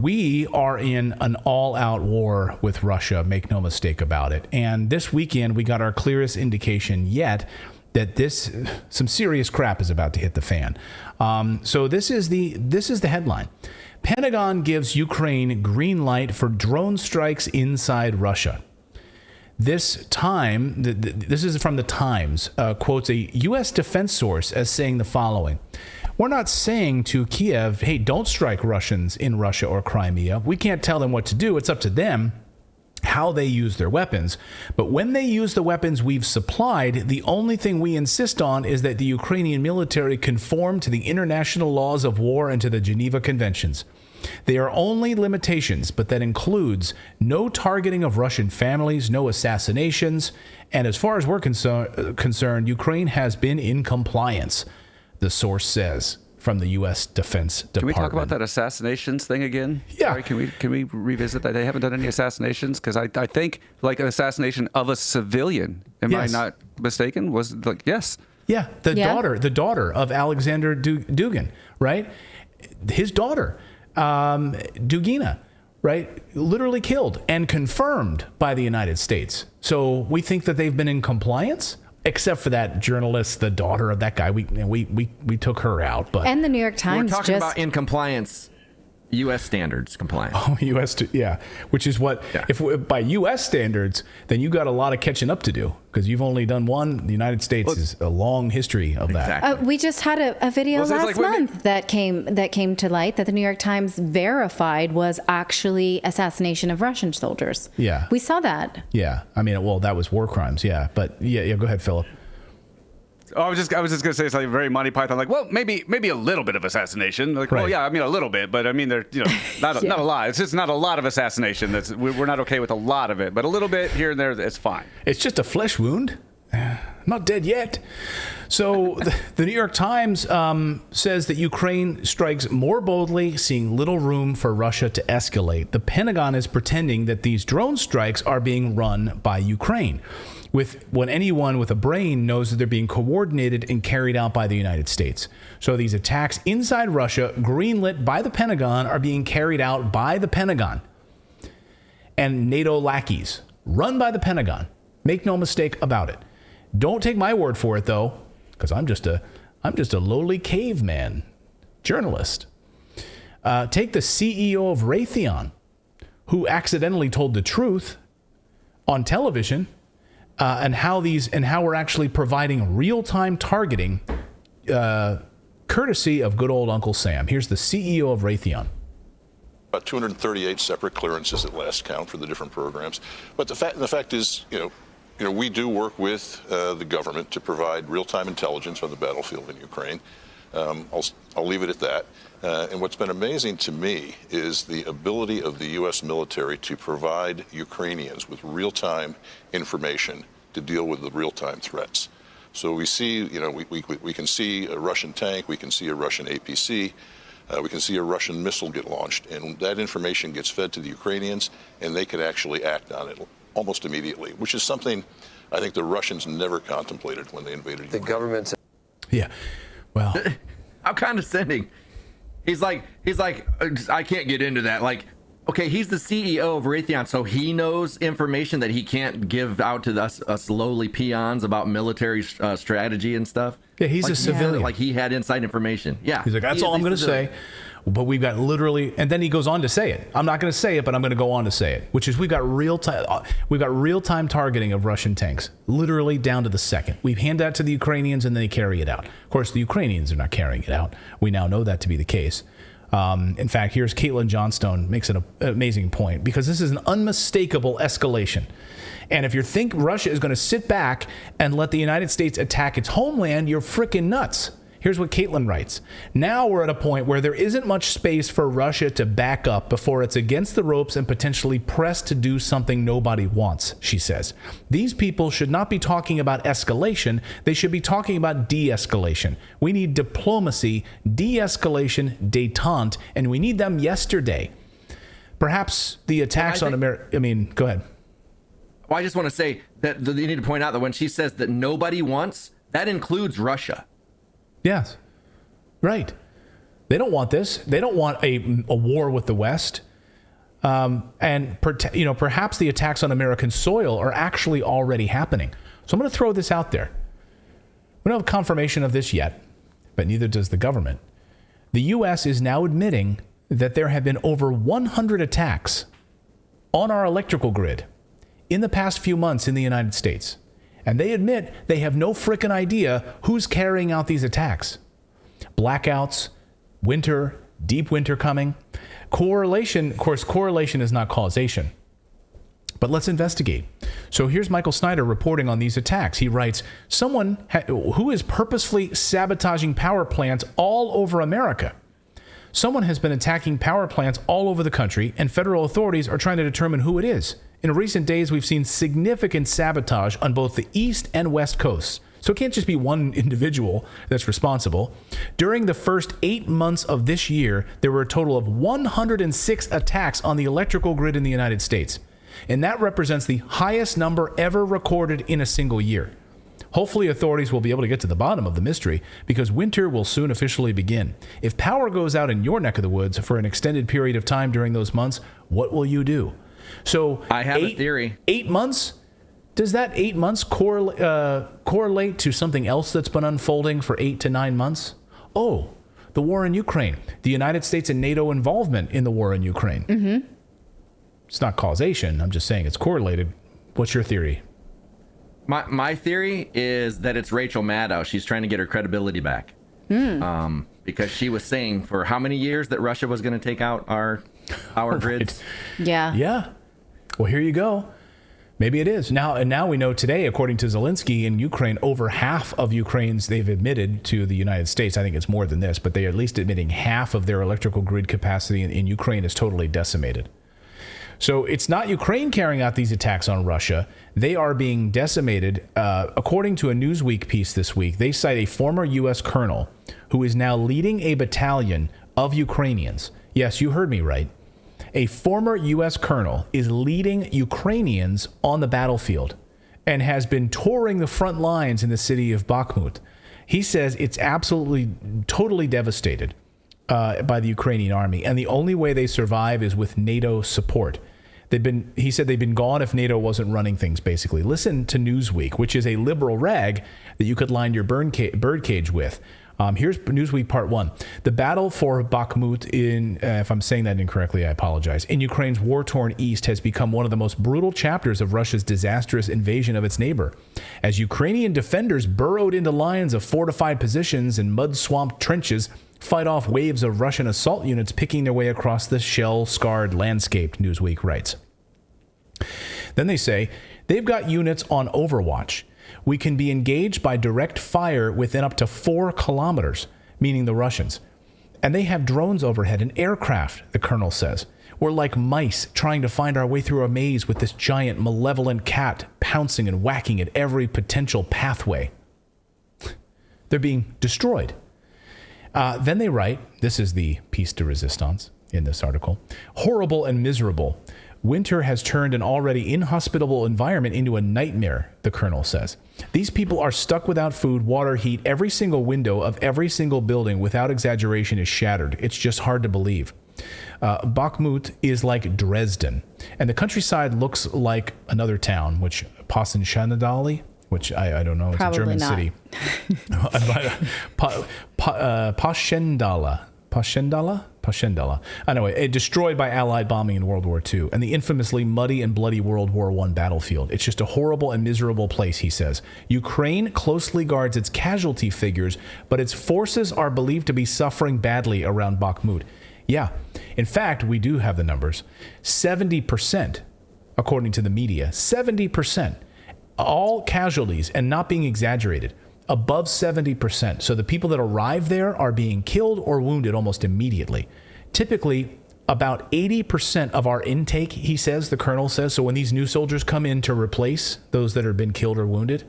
We are in an all-out war with Russia, make no mistake about it. And this weekend, we got our clearest indication yet that some serious crap is about to hit the fan. So this is the headline. Pentagon gives Ukraine green light for drone strikes inside Russia. This is from the Times, quotes a U.S. defense source as saying the following. We're not saying to Kiev, hey, don't strike Russians in Russia or Crimea. We can't tell them what to do. It's up to them how they use their weapons. But when they use the weapons we've supplied, the only thing we insist on is that the Ukrainian military conform to the international laws of war and to the Geneva Conventions. They are only limitations, but that includes no targeting of Russian families, no assassinations, and as far as we're concerned, Ukraine has been in compliance, the source says from the U.S. Defense Department. Can we talk about that assassinations thing again? Yeah. Sorry, can we revisit that? They haven't done any assassinations? Because I think like an assassination of a civilian, am I not mistaken? Was like, yes. Yeah, the daughter of Alexander Dugin, right? His daughter, Dugina, right? Literally killed and confirmed by the United States. So we think that they've been in compliance? Except for that journalist, the daughter of that guy, we took her out. But and the New York Times we're talking about in compliance, U.S. standards compliance. Oh, which is what if by U.S. standards, then you got a lot of catching up to do because you've only done one. The United States is a long history of that. We just had a video last month that came to light that the New York Times verified was actually assassination of Russian soldiers. Yeah, we saw that. Yeah, I mean, well, that was war crimes. Yeah, but yeah. Go ahead, Philip. Oh, I was just going to say something very Monty Python, like, well, maybe a little bit of assassination. Like, right. Well, yeah, I mean, a little bit, but I mean, there, not a lot. It's just not a lot of assassination. We're not okay with a lot of it, but a little bit here and there, it's fine. It's just a flesh wound. I'm not dead yet. So the New York Times says that Ukraine strikes more boldly, seeing little room for Russia to escalate. The Pentagon is pretending that these drone strikes are being run by Ukraine, when anyone with a brain knows that they're being coordinated and carried out by the United States. So these attacks inside Russia, greenlit by the Pentagon, are being carried out by the Pentagon and NATO lackeys, run by the Pentagon. Make no mistake about it. Don't take my word for it, though, because I'm just a lowly caveman journalist. Take the CEO of Raytheon, who accidentally told the truth on television. And how we're actually providing real-time targeting, courtesy of good old Uncle Sam. Here's the CEO of Raytheon. About 238 separate clearances at last count for the different programs. But the fact is, we do work with the government to provide real-time intelligence on the battlefield in Ukraine. I'll leave it at that. And what's been amazing to me is the ability of the U.S. military to provide Ukrainians with real-time information to deal with the real-time threats. So we see, we can see a Russian tank, we can see a Russian APC, we can see a Russian missile get launched, and that information gets fed to the Ukrainians, and they can actually act on it almost immediately, which is something I think the Russians never contemplated when they invaded Ukraine. The government's... Yeah, well... How condescending. He's like, I can't get into that. Like, okay, he's the CEO of Raytheon, so he knows information that he can't give out to us lowly peons about military strategy and stuff. Yeah, he's a civilian. Like he had inside information. Yeah. He's like, that's all I'm going to say. But we've got literally, and then he goes on to say it. I'm not going to say it, but I'm going to go on to say it, which is we've got real time targeting of Russian tanks, literally down to the second. We hand that to the Ukrainians and they carry it out. Of course, the Ukrainians are not carrying it out. We now know that to be the case. In fact, here's Caitlin Johnstone makes an amazing point, because this is an unmistakable escalation. And if you think Russia is going to sit back and let the United States attack its homeland, you're freaking nuts. Here's what Caitlin writes. Now we're at a point where there isn't much space for Russia to back up before it's against the ropes and potentially pressed to do something nobody wants, she says. These people should not be talking about escalation. They should be talking about de-escalation. We need diplomacy, de-escalation, détente, and we need them yesterday. Perhaps the attacks on America... go ahead. Well, I just want to say that you need to point out that when she says that nobody wants, that includes Russia. Yes, right. They don't want this. They don't want a war with the West. And perhaps the attacks on American soil are actually already happening. So I'm going to throw this out there. We don't have confirmation of this yet, but neither does the government. The U.S. is now admitting that there have been over 100 attacks on our electrical grid in the past few months in the United States. And they admit they have no frickin' idea who's carrying out these attacks. Blackouts, winter, deep winter coming. Correlation, of course, correlation is not causation. But let's investigate. So here's Michael Snyder reporting on these attacks. He writes, someone who is purposefully sabotaging power plants all over America. Someone has been attacking power plants all over the country, and federal authorities are trying to determine who it is. In recent days, we've seen significant sabotage on both the East and West coasts. So it can't just be one individual that's responsible. During the first 8 months of this year, there were a total of 106 attacks on the electrical grid in the United States. And that represents the highest number ever recorded in a single year. Hopefully authorities will be able to get to the bottom of the mystery because winter will soon officially begin. If power goes out in your neck of the woods for an extended period of time during those months, what will you do? So I have a theory. 8 months? Does that 8 months correlate to something else that's been unfolding for 8 to 9 months? Oh, the war in Ukraine, the United States and NATO involvement in the war in Ukraine. Mm-hmm. It's not causation. I'm just saying it's correlated. What's your theory? My theory is that it's Rachel Maddow. She's trying to get her credibility back. Because she was saying for how many years that Russia was going to take out our grids. Yeah. Yeah. Well, here you go. Maybe it is. Now we know today, according to Zelensky in Ukraine, over half of Ukraine's they've admitted to the United States. I think it's more than this, but they're at least admitting half of their electrical grid capacity in Ukraine is totally decimated. So it's not Ukraine carrying out these attacks on Russia. They are being decimated. According to a Newsweek piece this week, they cite a former U.S. colonel who is now leading a battalion of Ukrainians. Yes, you heard me right. A former U.S. colonel is leading Ukrainians on the battlefield and has been touring the front lines in the city of Bakhmut. He says it's absolutely, totally devastated by the Ukrainian army, and the only way they survive is with NATO support. He said they've been gone if NATO wasn't running things, basically. Listen to Newsweek, which is a liberal rag that you could line your birdcage with. Here's Newsweek Part 1. The battle for Bakhmut if I'm saying that incorrectly, I apologize, in Ukraine's war-torn east has become one of the most brutal chapters of Russia's disastrous invasion of its neighbor. As Ukrainian defenders burrowed into lines of fortified positions and mud-swamped trenches, fight off waves of Russian assault units picking their way across the shell-scarred landscape, Newsweek writes. Then they say, they've got units on Overwatch. We can be engaged by direct fire within up to 4 kilometers, meaning the Russians. And they have drones overhead and aircraft, the colonel says. We're like mice trying to find our way through a maze with this giant malevolent cat pouncing and whacking at every potential pathway. They're being destroyed. Then they write, this is the piece de resistance in this article, horrible and miserable. Winter has turned an already inhospitable environment into a nightmare, the colonel says. These people are stuck without food, water, heat. Every single window of every single building, without exaggeration, is shattered. It's just hard to believe. Bakhmut is like Dresden, and the countryside looks like another town, which Passchendaele, which I don't know, it's Probably a German not. city. Passchendaele. Anyway, destroyed by Allied bombing in World War II and the infamously muddy and bloody World War I battlefield. It's just a horrible and miserable place, he says. Ukraine closely guards its casualty figures, but its forces are believed to be suffering badly around Bakhmut. Yeah, in fact, we do have the numbers. 70%, according to the media, 70%. All casualties, and not being exaggerated, above 70%. So the people that arrive there are being killed or wounded almost immediately. Typically, about 80% of our intake, he says, the colonel says, so when these new soldiers come in to replace those that have been killed or wounded,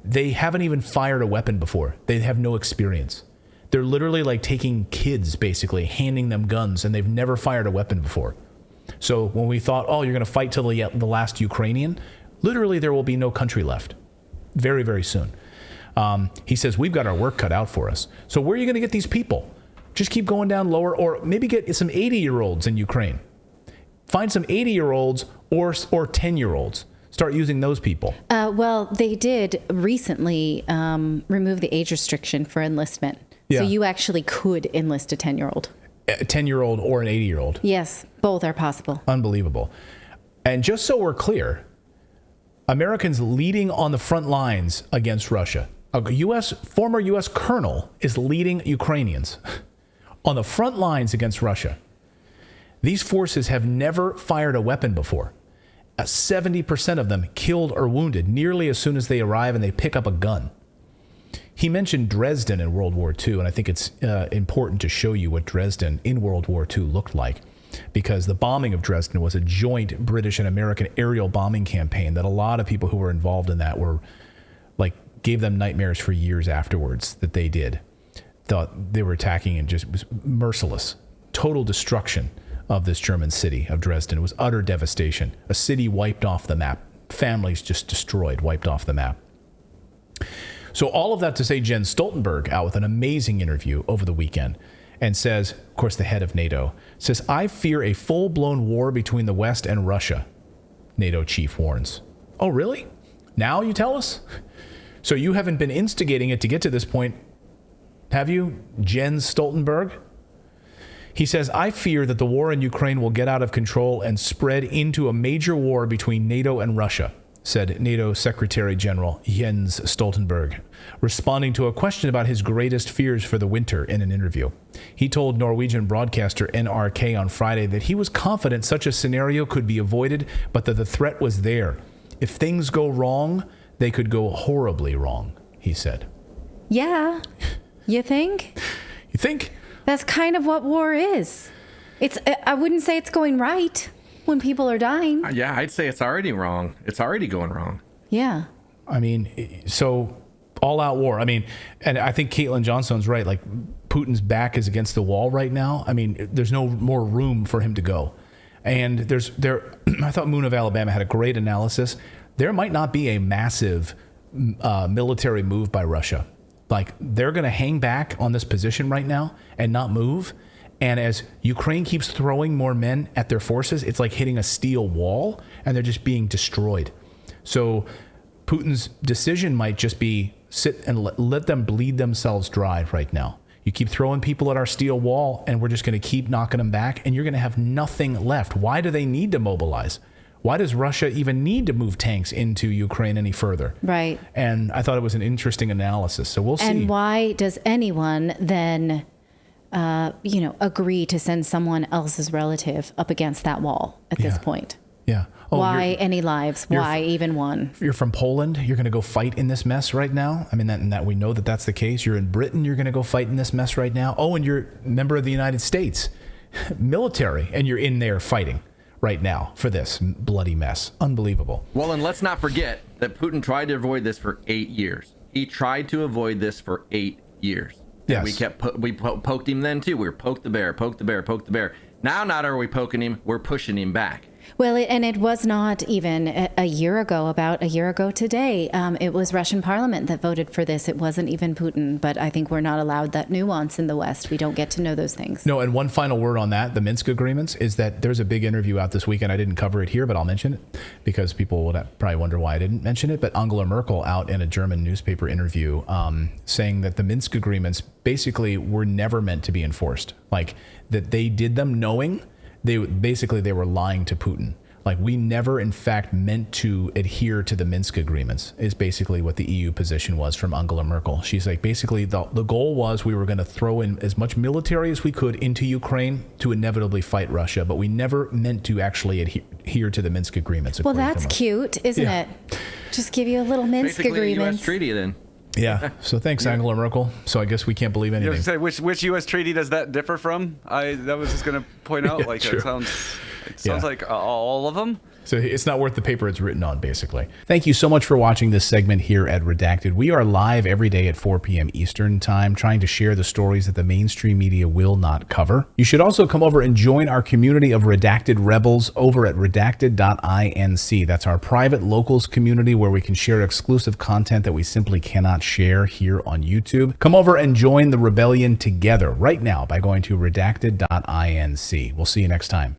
they haven't even fired a weapon before. They have no experience. They're literally like taking kids, basically, handing them guns, and they've never fired a weapon before. So when we thought, oh, you're going to fight till the last Ukrainian, literally there will be no country left very, very soon. He says, we've got our work cut out for us. So where are you going to get these people? Just keep going down lower, or maybe get some 80-year-olds in Ukraine. Find some 80-year-olds or 10-year-olds. Start using those people. Well, they did recently remove the age restriction for enlistment. Yeah. So you actually could enlist a 10-year-old. A 10-year-old or an 80-year-old. Yes, both are possible. Unbelievable. And just so we're clear, Americans leading on the front lines against Russia. A former U.S. colonel is leading Ukrainians on the front lines against Russia. These forces have never fired a weapon before. 70% of them killed or wounded nearly as soon as they arrive and they pick up a gun. He mentioned Dresden in World War II, and I think it's important to show you what Dresden in World War II looked like, because the bombing of Dresden was a joint British and American aerial bombing campaign that a lot of people who were involved in that were like, gave them nightmares for years afterwards that they did. Thought they were attacking and just was merciless. Total destruction of this German city of Dresden. It was utter devastation. A city wiped off the map. Families just destroyed, wiped off the map. So all of that to say, Jens Stoltenberg out with an amazing interview over the weekend and says, of course, the head of NATO, says, I fear a full-blown war between the West and Russia, NATO chief warns. Oh, really? Now you tell us? So you haven't been instigating it to get to this point, have you, Jens Stoltenberg? He says, I fear that the war in Ukraine will get out of control and spread into a major war between NATO and Russia, said NATO Secretary General Jens Stoltenberg, responding to a question about his greatest fears for the winter in an interview. He told Norwegian broadcaster NRK on Friday that he was confident such a scenario could be avoided, but that the threat was there. If things go wrong, they could go horribly wrong, he said. Yeah. You think? You think? That's kind of what war is. I wouldn't say it's going right when people are dying. Yeah, I'd say it's already wrong. It's already going wrong. Yeah. I mean, so all-out war. I mean, and I think Caitlin Johnson's right. Like, Putin's back is against the wall right now. I mean, there's no more room for him to go. And I thought Moon of Alabama had a great analysis. There might not be a massive military move by Russia. Like, they're going to hang back on this position right now and not move. And as Ukraine keeps throwing more men at their forces, it's like hitting a steel wall, and they're just being destroyed. So Putin's decision might just be sit and let them bleed themselves dry right now. You keep throwing people at our steel wall, and we're just going to keep knocking them back, and you're going to have nothing left. Why do they need to mobilize? Why does Russia even need to move tanks into Ukraine any further? Right. And I thought it was an interesting analysis. So we'll see. And why does anyone then, agree to send someone else's relative up against that wall at this point? Yeah. Oh, why any lives? Why even one? You're from Poland. You're going to go fight in this mess right now. I mean, that we know that that's the case. You're in Britain. You're going to go fight in this mess right now. Oh, and you're a member of the United States military, and you're in there fighting right now for this bloody mess. Unbelievable. Well, and let's not forget that Putin tried to avoid this for 8 years. He tried to avoid this for 8 years. Yes. We poked him then too. We were poke the bear. Now not are we poking him, we're pushing him back. Well, it was not even a year ago, about a year ago today. It was Russian parliament that voted for this. It wasn't even Putin, but I think we're not allowed that nuance in the West. We don't get to know those things. No, and one final word on that, the Minsk agreements, is that there's a big interview out this weekend. I didn't cover it here, but I'll mention it because people would probably wonder why I didn't mention it. But Angela Merkel out in a German newspaper interview saying that the Minsk agreements basically were never meant to be enforced. Like, that they did them knowing they were lying to Putin. Like, we never, in fact, meant to adhere to the Minsk agreements is basically what the EU position was from Angela Merkel. She's like, basically, the goal was we were going to throw in as much military as we could into Ukraine to inevitably fight Russia, but we never meant to actually adhere to the Minsk agreements. Well, that's cute, isn't it? Just give you a little Minsk agreement. A U.S. treaty then. Yeah. So thanks, Angela Merkel. So I guess we can't believe anything. Say, which U.S. treaty does that differ from? That was just going to point out. Like, true. it sounds like all of them. So it's not worth the paper it's written on, basically. Thank you so much for watching this segment here at Redacted. We are live every day at 4 p.m. Eastern Time, trying to share the stories that the mainstream media will not cover. You should also come over and join our community of Redacted Rebels over at Redacted.inc. That's our private locals community where we can share exclusive content that we simply cannot share here on YouTube. Come over and join the rebellion together right now by going to Redacted.inc. We'll see you next time.